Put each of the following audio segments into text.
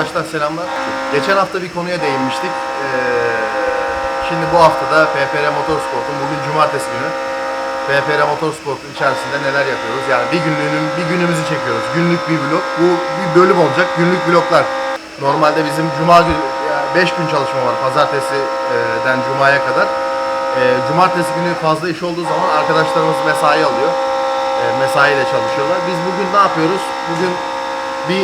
Maraş'tan selamlar. Geçen hafta bir konuya değinmiştik. Şimdi bu haftada PPR Motorsport'un bugün cumartesi günü PPR Motorsport'un içerisinde neler yapıyoruz? Yani bir günümüzü çekiyoruz. Günlük bir vlog. Bu bir bölüm olacak. Günlük vloglar. Normalde bizim cuma günü 5 gün çalışma var. Pazartesiden cumaya kadar. Cumartesi günü fazla iş olduğu zaman arkadaşlarımız mesai alıyor. Mesaiyle çalışıyorlar. Biz bugün ne yapıyoruz? Bugün bir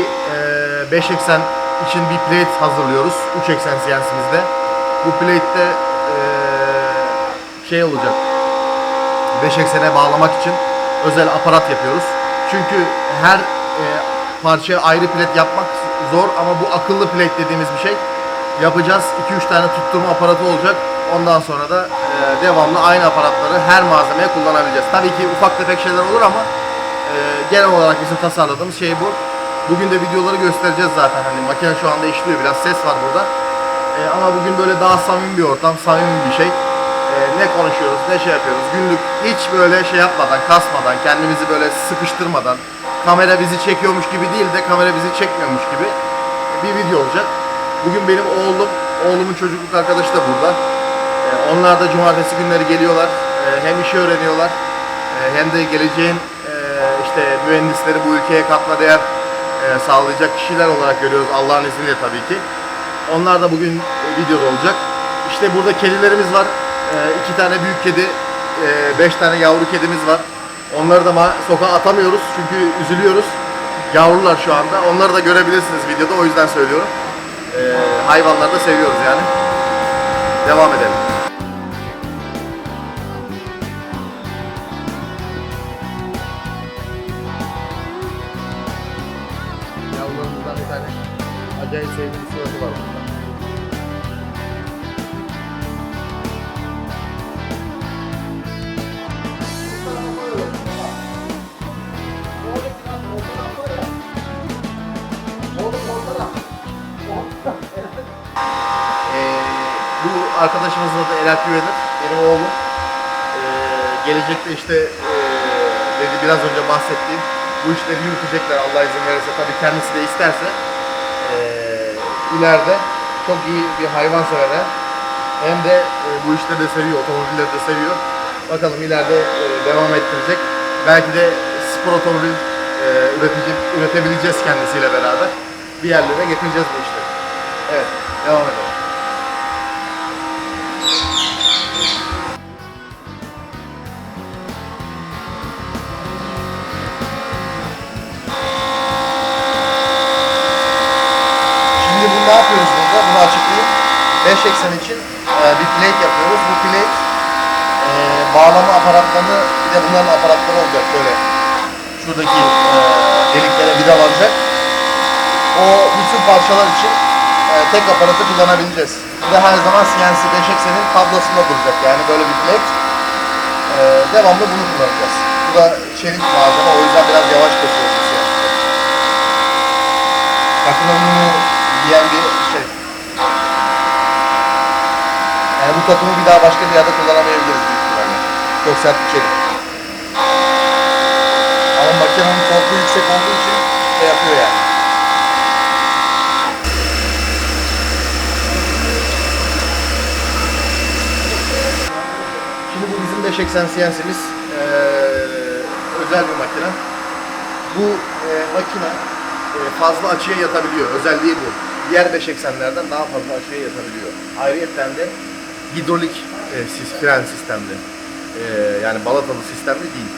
580 için bir plate hazırlıyoruz. 380 CNC'mizde. Bu plate'de şey olacak. 580'e bağlamak için özel aparat yapıyoruz. Çünkü her parçaya ayrı plate yapmak zor ama bu akıllı plate dediğimiz bir şey. Yapacağız. 2-3 tane tutturma aparatı olacak. Ondan sonra da devamlı aynı aparatları her malzemeye kullanabileceğiz. Tabii ki ufak tefek şeyler olur ama genel olarak bizim tasarladığımız şey bu. Bugün de videoları göstereceğiz zaten. Hani makine şu anda işliyor. Biraz ses var burada. Ama bugün böyle daha samimi bir ortam, samimi bir şey. Ne konuşuyoruz, ne şey yapıyoruz. Günlük hiç böyle şey yapmadan, kasmadan, kendimizi böyle sıkıştırmadan, kamera bizi çekiyormuş gibi değil de kamera bizi çekmiyormuş gibi bir video olacak. Bugün benim oğlumun çocukluk arkadaşı da burada. Onlar da cumartesi günleri geliyorlar. Hem işi öğreniyorlar, hem de geleceğin işte mühendisleri bu ülkeye katma değer sağlayacak kişiler olarak görüyoruz Allah'ın izniyle tabii ki. Onlar da bugün videoda olacak. İşte burada kedilerimiz var. 2 tane büyük kedi, 5 tane yavru kedimiz var. Onları da sokağa atamıyoruz çünkü üzülüyoruz. Yavrular şu anda. Onları da görebilirsiniz videoda, o yüzden söylüyorum. Hayvanları da seviyoruz yani. Devam edelim. Yavrularımızdan bir tane acayip sevdiğim suratı var burada. Bu arkadaşımızın adı Erel Güvenir, benim oğlum. Gelecekte işte dedi biraz önce bahsettiğim bu işleri yürütecekler Allah izin verirse, tabii kendisi de isterse. İleride çok iyi bir hayvan sever hem de bu işleri de seviyor, otomobilleri de seviyor. Bakalım ileride devam ettirecek. Belki de spor otomobil üretebileceğiz kendisiyle beraber. Bir yerlere getireceğiz bu işleri. Evet, devam edelim. Ne yapıyoruz burada? Bunu açıklayayım. 580 için bir plate yapıyoruz. Bu plate bağlama aparatlarını, bir de bunların aparatları olacak böyle. Şuradaki deliklere vidalanacak. O bütün parçalar için tek aparatı kullanabileceğiz. Bu da her zaman CNC 580'in kablasında duracak. Yani böyle bir plate. Devamlı bunu kullanacağız. Bu da çelik malzeme. O yüzden biraz yavaş basıyoruz. Takımını diyen bir şey. Yani bu takımı bir daha başka bir yerde kullanamayabiliriz büyük ihtimalle. Çok sert bir çelik. Ama makinenin torku yüksek olduğu için şey yapıyor yani. Şimdi bu bizim 580 CNC'miz. Özel bir makine. Bu makine fazla açıya yatabiliyor. Özelliği bu. Diğer 580'lerden daha fazla açıya yatabiliyor. Ayrıyeten de hidrolik fren sistemli. Yani balatalı sistemli değil.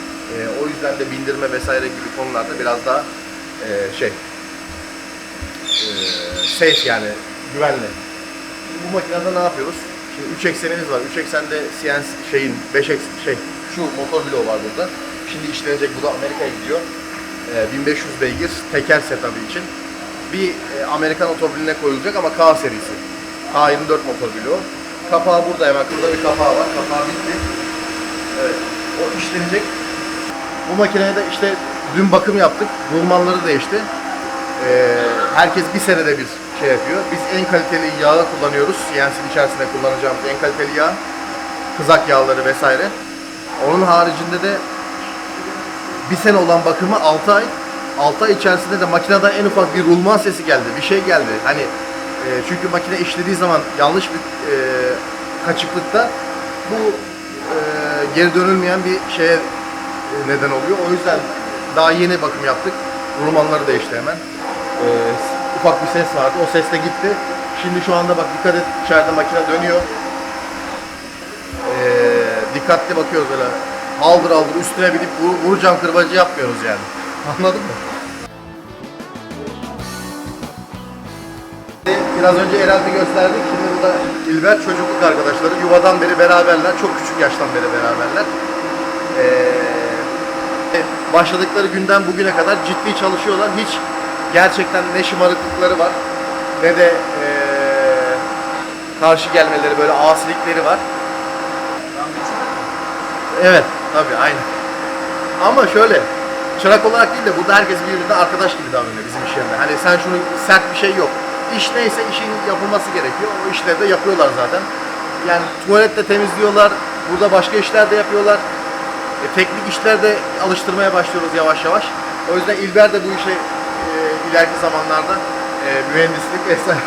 O yüzden de bindirme vesaire gibi konularda biraz daha safe yani güvenli. Şimdi bu makinede ne yapıyoruz? Şimdi 380'imiz var. 380'de CNC şu motor bloğu var burada. Şimdi işlenecek. Bu da Amerika'ya gidiyor. 1500 beygir teker setup'ı için bir Amerikan otomobiline koyulacak ama K serisi. K24 motor bloğu. Kapağı burada, hemen burada bir kapağı var. Kapağı bitti. Evet. O işlenecek. Bu makineye de işte dün bakım yaptık. Rulmanları değişti. Herkes bir senede bir şey yapıyor. Biz en kaliteli yağı kullanıyoruz. CNC'nin içerisinde kullanacağımız en kaliteli yağ. Kızak yağları vesaire. Onun haricinde de bir sene olan bakımı 6 ay, 6 ay içerisinde de makineden en ufak bir rulman sesi geldi, bir şey geldi. Hani çünkü makine işlediği zaman yanlış bir kaçıklıkta bu geri dönülmeyen bir şeye neden oluyor. O yüzden daha yeni bakım yaptık. Rulmanları değişti hemen. Ufak bir ses vardı. O ses de gitti. Şimdi şu anda bak dikkat et, içeride makine dönüyor. Dikkatli bakıyoruz böyle. Haldır haldır üstüne binip vuracağım kırbacı yapmıyoruz yani. Anladın mı? Biraz önce Erel'de gösterdik. Şimdi burada İlber çocukluk arkadaşları. Yuvadan beri beraberler. Çok küçük yaştan beri beraberler. Başladıkları günden bugüne kadar ciddi çalışıyorlar. Hiç gerçekten ne şımarıklıkları var ne de karşı gelmeleri, böyle asilikleri var. Evet, tabii aynen. Ama şöyle, çırak olarak değil de burada herkes birbirine arkadaş gibi davranıyor bizim iş yerinde. Hani sen şunu, sert bir şey yok. İş neyse işin yapılması gerekiyor. O işleri de yapıyorlar zaten. Yani tuvalette temizliyorlar, burada başka işler de yapıyorlar. Teknik işlerde alıştırmaya başlıyoruz yavaş yavaş. O yüzden İlber de bu işe ileriki zamanlarda mühendislik vesaire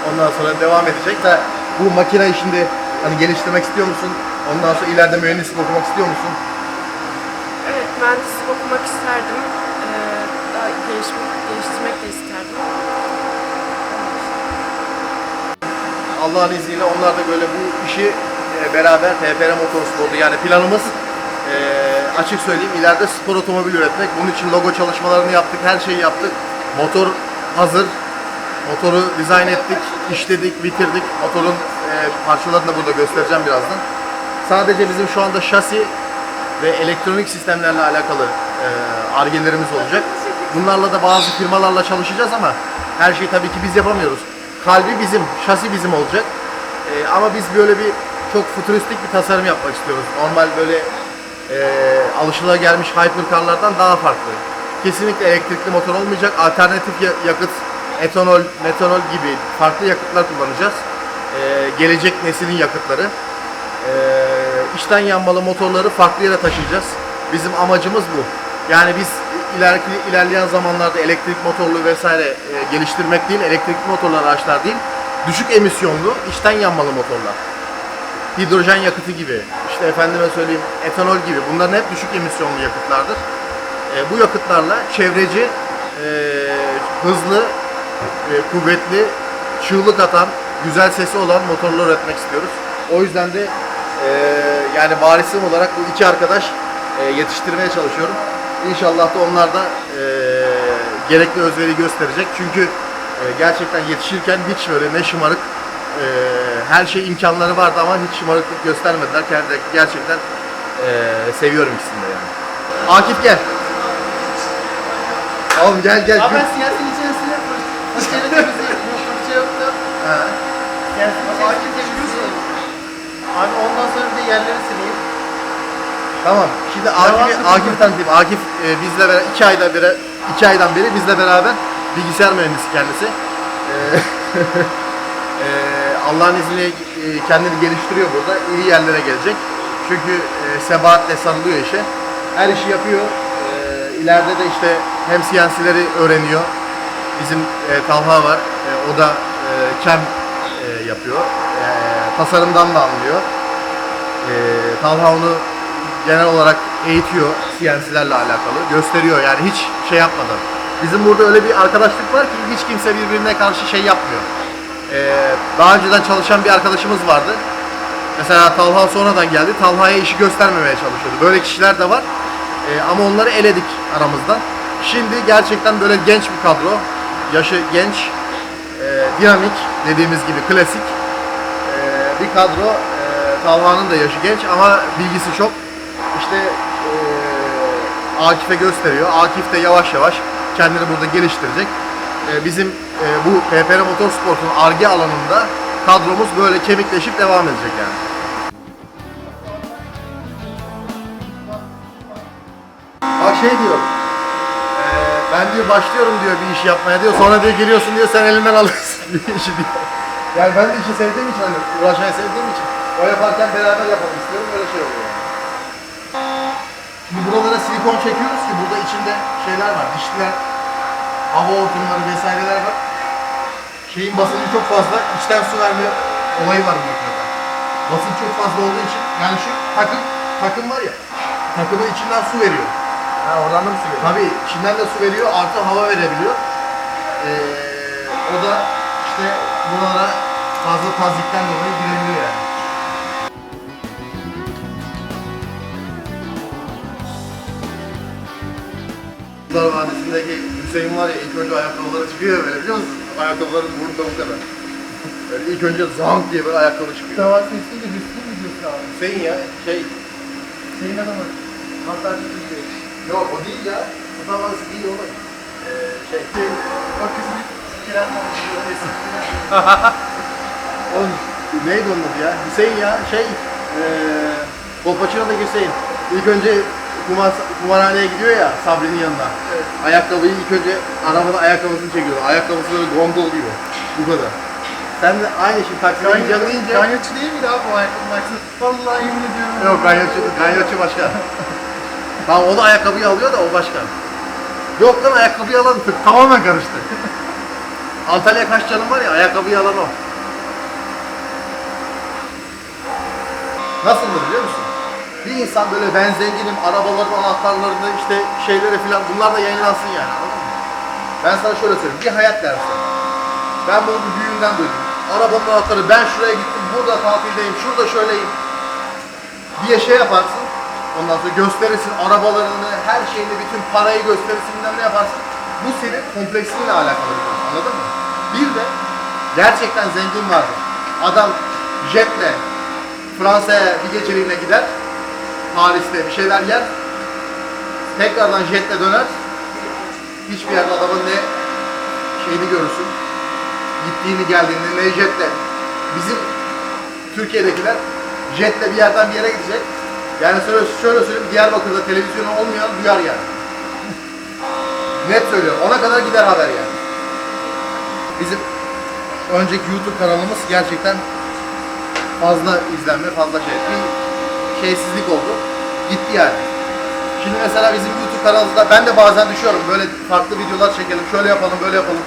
ondan sonra devam edecek. Da bu makine işinde hani geliştirmek istiyor musun? Ondan sonra ileride mühendislik okumak istiyor musun? Evet, mühendislik okumak isterdim. Daha geliştirmek de isterdim. Allah'ın izniyle onlar da böyle bu işi beraber TPR Motorsport'u, yani planımız açık söyleyeyim, ileride spor otomobil üretmek. Bunun için logo çalışmalarını yaptık, her şeyi yaptık. Motor hazır. Motoru dizayn ettik, işledik, bitirdik. Motorun parçalarını da burada göstereceğim birazdan. Sadece bizim şu anda şasi ve elektronik sistemlerle alakalı Ar-Ge'lerimiz olacak. Bunlarla da bazı firmalarla çalışacağız ama her şeyi tabii ki biz yapamıyoruz. Kalbi bizim, şasi bizim olacak. Ama biz böyle bir çok fütüristik bir tasarım yapmak istiyoruz. Normal böyle alışılagelmiş hypercar'lardan daha farklı. Kesinlikle elektrikli motor olmayacak. Alternatif yakıt, etanol, metanol gibi farklı yakıtlar kullanacağız. Gelecek neslin yakıtları. İçten yanmalı motorları farklı yere taşıyacağız. Bizim amacımız bu. Yani biz ilerleyen zamanlarda elektrik motorlu vesaire geliştirmek değil, elektrikli motorlu araçlar değil, düşük emisyonlu içten yanmalı motorlar. Hidrojen yakıtı gibi, işte efendime söyleyeyim etanol gibi, bunların hep düşük emisyonlu yakıtlardır. Bu yakıtlarla çevreci, hızlı, kuvvetli, çığlık atan, güzel sesi olan motorlar üretmek istiyoruz. O yüzden de yani varisim olarak bu iki arkadaş yetiştirmeye çalışıyorum. İnşallah da onlar da gerekli özveri gösterecek. Çünkü gerçekten yetişirken hiç böyle ne şımarık, her şey imkanları vardı ama hiç şımarıklık göstermediler. Gerçekten seviyorum ikisini de yani. Akif gel. Oğlum gel. Abi ben siyasetin içerisinde fırçayla temizleyip fırça yoktu. Ha. Siyasetin içerisinde temizleyip. Abi ondan sonra bir de yerleri sileyim. Tamam. Şimdi Akif'i tanıtayım. Akif bizle beraber 2 aydan beri bizle beraber bilgisayar mühendisi kendisi. Allah'ın izniyle kendini geliştiriyor burada. İyi yerlere gelecek. Çünkü sebahatle sarılıyor işe. Her işi yapıyor. İleride de işte hem CNC'leri öğreniyor. Bizim Talha var. O da CAM yapıyor. Tasarımdan da anlıyor. Talha onu genel olarak eğitiyor CNC'lerle alakalı. Gösteriyor yani hiç şey yapmadan. Bizim burada öyle bir arkadaşlık var ki hiç kimse birbirine karşı şey yapmıyor. Daha önceden çalışan bir arkadaşımız vardı. Mesela Talha sonradan geldi. Talha'ya işi göstermemeye çalışıyordu. Böyle kişiler de var. Ama onları eledik aramızdan. Şimdi gerçekten böyle genç bir kadro. Yaşı genç, dinamik dediğimiz gibi klasik bir kadro. Talha'nın da yaşı genç ama bilgisi çok. İşte Akif'e gösteriyor. Akif de yavaş yavaş kendini burada geliştirecek. Bizim bu PPR Motorsport'un Ar-Ge alanında kadromuz böyle kemikleşip devam edecek yani. Bak şey diyor, ben diyor başlıyorum diyor bir iş yapmaya diyor, sonra diyor geliyorsun diyor sen elinden alırsın diyor işi diyor. Yani ben de işi sevdiğim için, hani uğraşmayı sevdiğim için o yaparken beraber yapalım istiyorum, öyle şey oluyor yani. Şimdi buralara silik silikon çekiyoruz ki burada içinde şeyler var, dişliler, hava hortumları vesaireler var. Şeyin basıncı çok fazla, içten su verme olayı var bu makinede. Basınç çok fazla olduğu için, yani şu takım var ya, takımın içinden su veriyor. Ha oradan da mı su geliyor? Tabii içinden de su veriyor, artı hava verebiliyor. O da işte buralara fazla tazikten dolayı girebiliyor yani. Kurtlar Vadisi'ndeki Hüseyin var ya, ilk önce ayakkabıları çıkıyor ya böyle, biliyor musun? Ayakkabıların burnu da bu kadar. Böyle ilk önce zank diye böyle ayakkabı çıkıyor. Mustafa sesiyle Hüsnü mü diyorsun abi? Hüseyin ya, Senin adamın. Hatta Hüsnü. yok o değil ya. Kurtlar Vadisi değil oğlum. Bak Hüsnü. Kiren Oğlum neydi onun adı ya? Hüseyin ya, Kolpaçino'daki Hüseyin. İlk önce kumarhaneye gidiyor ya Sabri'nin yanına. Evet. Ayakkabıyı ilk önce arabanın ayakkabısını çekiyor. Ayakkabısı böyle gondol gibi. Bu kadar. Sen de aynı şimdi takside gideceğim deyince... Ganyotçu değil miydi abi bu ayakkabının aksine? Vallahi yemin ediyorum. Yok ganyotçu başka. Tamam o da ayakkabıyı alıyor da o başka. Yok lan ayakkabıyı alan tamamen karıştı. Antalya kaç canım var ya, ayakkabıyı alan o. Nasıldır biliyor musun? Bir insan böyle ben zenginim, arabaların anahtarlarını işte şeyleri filan, bunlar da yayınlansın yani, anladın mı? Ben sana şöyle söyleyeyim, bir hayat dersi. Ben bunu bir büyüğümden duydum. Arabanın anahtarı, ben şuraya gittim, burada tatildeyim, şurada şöyleyim diye şey yaparsın. Ondan sonra gösterirsin arabalarını, her şeyini, bütün parayı gösterirsin, bilmem ne yaparsın. Bu senin kompleksininle alakalı bir şey, anladın mı? Bir de gerçekten zengin vardır. Adam jetle Fransa'ya bir geceliğine gider, Paris'te bir şeyler yer, tekrardan jetle döner, hiçbir yerde adamın ne şeyini görürsün, gittiğini geldiğini, ne jetle. Bizim Türkiye'dekiler jetle bir yerden bir yere gidecek, yani şöyle söyleyeyim, Diyarbakır'da televizyonu olmayan duyar yani. Net söylüyorum, ona kadar gider haber yani. Bizim önceki YouTube kanalımız gerçekten fazla izlenme, fazla şey. Bir şeysizlik oldu. Gitti yani. Şimdi mesela bizim YouTube kanalımızda ben de bazen düşüyorum. Böyle farklı videolar çekelim, şöyle yapalım, böyle yapalım.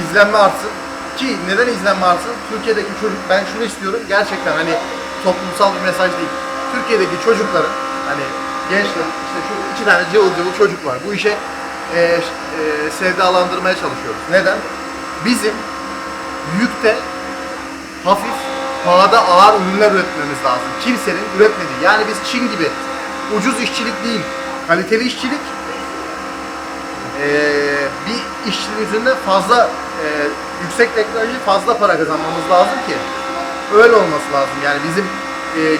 İzlenme artsın. Ki neden izlenme artsın? Türkiye'deki çocuk, ben şunu istiyorum. Gerçekten hani toplumsal bir mesaj değil. Türkiye'deki çocukların, hani gençler, işte şu 2 tane cıvıl cıvıl çocuk var. Bu işe sevdalandırmaya çalışıyoruz. Neden? Bizim yükte hafif, pahada ağır ürünler üretmemiz lazım. Kimsenin üretmediği. Yani biz Çin gibi ucuz işçilik değil, kaliteli işçilik, bir işçinin yüzünde fazla yüksek teknoloji, fazla para kazanmamız lazım ki öyle olması lazım. Yani bizim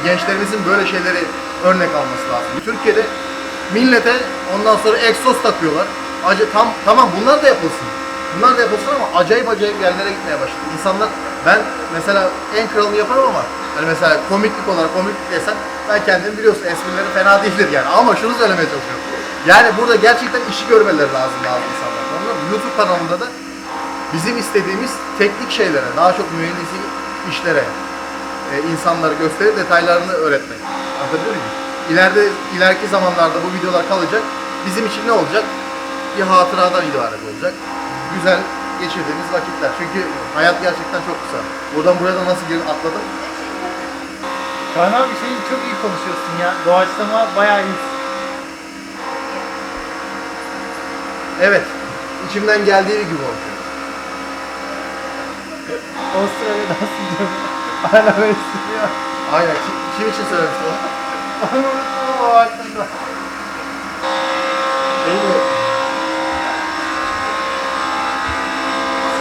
gençlerimizin böyle şeyleri örnek alması lazım. Türkiye'de millete ondan sonra egzoz takıyorlar. Tamam bunlar da yapılsın. Bunlar da yapılsın ama acayip yerlere gitmeye başladı. İnsanlar, ben mesela en kralını yaparım ama hani mesela komiklik olarak, komiklik desen ben kendim biliyorsun, esprileri fena değildir yani, ama şunu söylemeye çalışıyorum. Yani burada gerçekten işi görmeleri lazım insanlar. Anladın mı? YouTube kanalında da bizim istediğimiz teknik şeylere, daha çok mühendislik işlere insanları gösterip detaylarını öğretmek. Anlatabiliyor muyum? İleriki zamanlarda bu videolar kalacak. Bizim için ne olacak? Bir hatıradan ibaret olacak. Güzel geçirdiğimiz vakitler. Çünkü hayat gerçekten çok kısa. Buradan buraya da nasıl atladım? Kaan abi çok iyi konuşuyorsun ya. Doğaçlama bayağı iyi. Evet. İçimden geldiği gibi oldu. Avustralya'da nasıl diyorum? Hala böyle istiyor. Aynen. Kim için söylemişti onu? Onu unuttum ama o aklımda.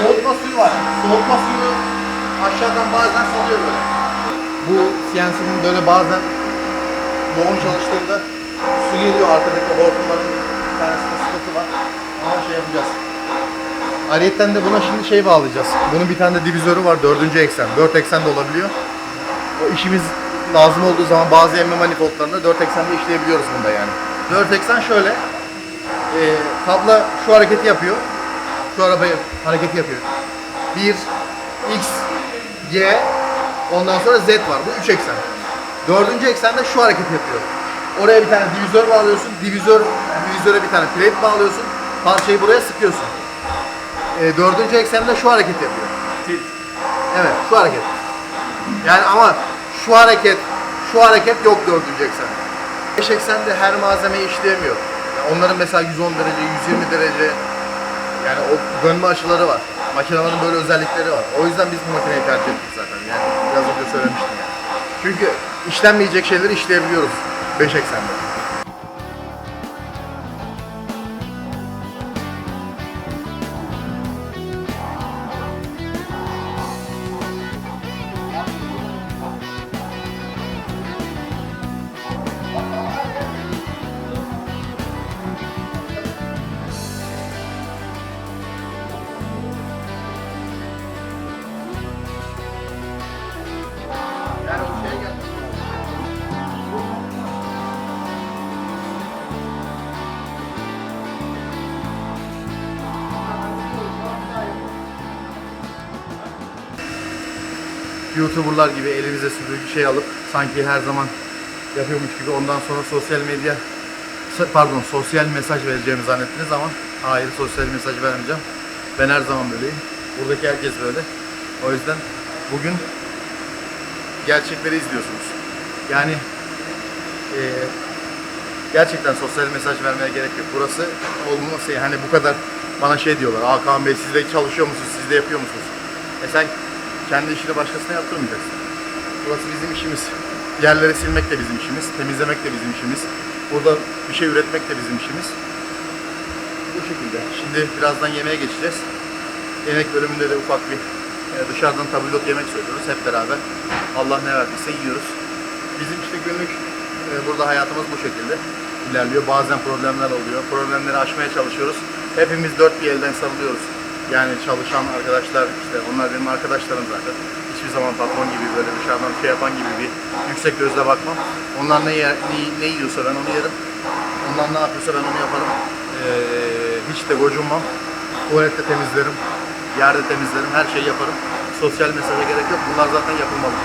Soğutma suyu var. Soğutma suyu aşağıdan bazen salıyor böyle. Bu CNC'nin böyle bazen yoğun çalıştığında su geliyor, arkadaki hortumların bir tanesinde sıkıntı var. Ama şey yapacağız. Ayrıyeten de buna şimdi şey bağlayacağız. Bunun bir tane de divizörü var, 4. eksen. 4 eksen de olabiliyor. O işimiz lazım olduğu zaman bazı emme manifoldlarında 4 eksende işleyebiliyoruz bunda yani. 4 eksen şöyle. Kablo şu hareketi yapıyor. Şu arabayı hareketi yapıyor. 1, X, Y, ondan sonra Z var. Bu 3 eksen. 4. eksende şu hareketi yapıyor. Oraya bir tane divizör bağlıyorsun. Divizöre bir tane plate bağlıyorsun. Parçayı buraya sıkıyorsun. Dördüncü eksende şu hareket yapıyor. Tilt. Evet, şu hareket. Yani ama şu hareket yok dördüncü eksende. 5 eksende her malzemeyi işleyemiyor. Yani onların mesela 110 derece, 120 derece yani o dönme açıları var. Makinelerin böyle özellikleri var. O yüzden biz bu makineyi tercih ettik zaten. Yani biraz önce söylemiştim yani. Çünkü işlenmeyecek şeyleri işleyebiliyoruz 5 eksende. Yani o şeye gel. YouTuber'lar gibi elimize süpürge şey alıp sanki her zaman yapıyormuş gibi ondan sonra sosyal mesaj vereceğimi zannettiniz ama hayır, sosyal mesaj vermeyeceğim. Ben her zaman böyleyim. Buradaki herkes böyle. O yüzden bugün gerçekleri izliyorsunuz. Yani gerçekten sosyal mesaj vermeye gerek yok. Burası olması hani bu kadar bana şey diyorlar. Kaan Bey siz de çalışıyor musunuz? Siz de yapıyor musunuz? Sen kendi işini başkasına yaptırmayacaksın. Burası bizim işimiz. Yerleri silmek de bizim işimiz. Temizlemek de bizim işimiz. Burada bir şey üretmek de bizim işimiz. Bu şekilde. Şimdi birazdan yemeğe geçeceğiz. Yemek bölümünde de ufak bir dışarıdan tabldot yemek söylüyoruz hep beraber. Allah ne verdiyse yiyoruz. Bizim işte günlük burada hayatımız bu şekilde ilerliyor. Bazen problemler oluyor. Problemleri aşmaya çalışıyoruz. Hepimiz dört bir elden sarılıyoruz. Yani çalışan arkadaşlar, işte onlar benim arkadaşlarım zaten. Hiçbir zaman patron gibi böyle dışarıdan şey yapan gibi bir yüksek gözle bakmam. Onlar ne yiyorsa ben onu yerim. Onlar ne yapıyorsa ben onu yaparım. Hiç de gocunmam. Tuvalette temizlerim, yerde temizlerim, her şeyi yaparım. Sosyal mesaja gerek yok. Bunlar zaten yapılmalı.